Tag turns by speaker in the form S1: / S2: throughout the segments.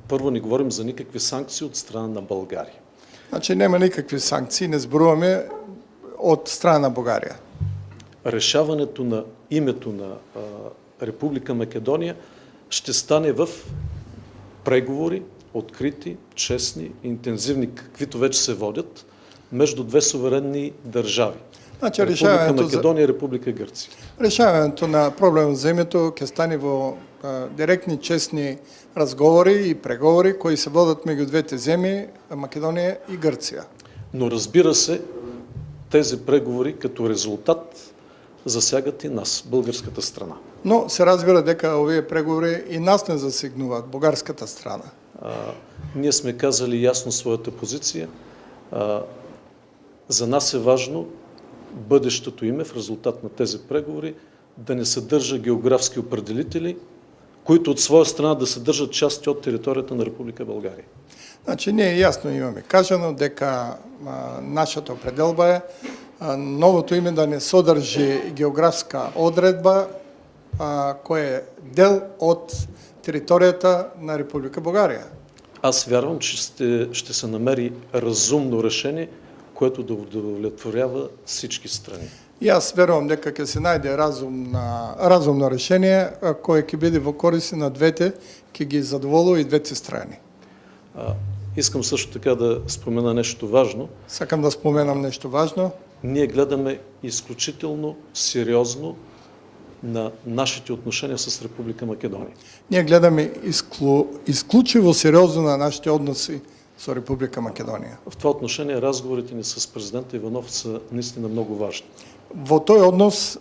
S1: Първо, не говорим за никакви санкции от страна на България.
S2: Значи няма никакви санкции, не зборуваме от страна на България.
S1: Решаването на името на Република Македония ще стане в преговори, открити, честни, интензивни, каквито вече се водят, между две суверенни държави.
S2: Значи,
S1: Република Македония и Република Гърция.
S2: Решаването на проблема за името ќе стане во директни, честни разговори и преговори, кои се водат меѓу двете земји, Македонија и Грција.
S1: Но разбира се, тези преговори като резултат засягат и нас, българската страна.
S2: Но се разбира дека овие преговори и нас не засегнуваат, бугарската страна.
S1: Ние сме казали ясно своята позиция. За нас е важно бъдещето име в резултат на тези преговори да не съдържа географски определители, които от своя страна да съдържат части от територията на Република България.
S2: Значи ние ясно имаме кажано дека нашата определба е новото име да не содржи географска одредба која е дел от територијата на Република Българија.
S1: Аз вярвам, че ще се намери разумно решение, което да удовлетворява всички страни.
S2: И аз верувам дека ќе се најде разумно решение кое ќе биде во корист на двете, ќе ги задоволува и двете страни.
S1: Искам също така да спомена нещо важно.
S2: Сакам да споменам нещо важно.
S1: Ние гледаме изключително сериозно на нашите отношения с Република Македония.
S2: Ние гледаме исклучиво сериозно на нашите односи со Република Македонија.
S1: В това отношение разговорите ни с президента Иванов са наистина много важни.
S2: Во тој однос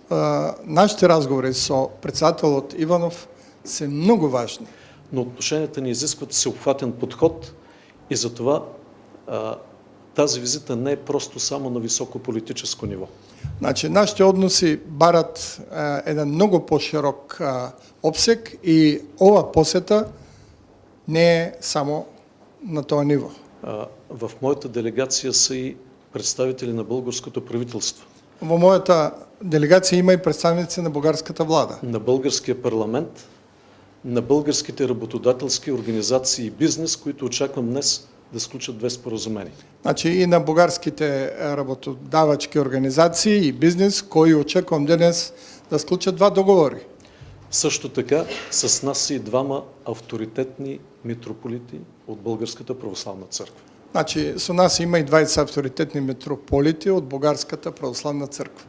S2: нашите разговори со председателот Иванов се многу важни.
S1: Но отношенията ни изискват всеобхватен подход и затова тази визита не е просто само на високо политическо ниво.
S2: Значи, нашите односи барат еден многу поширок обсек и ова посета не е само на тоа ниво.
S1: В моята делегация са и представители на българското правителство.
S2: Во моята делегация има и представници на бугарската влада.
S1: На българския парламент, на българските работодателски организации и бизнес, които очаквам днес да сключат две споразумения.
S2: Значи и на бугарските работодавачки организации и бизнес, кои очекувам денес да сключат два договори.
S1: Също така с нас са и двама авторитетни митрополити от Българската православна църква.
S2: Значи со нас има и 20 авторитетни митрополити от Бугарската православна църква.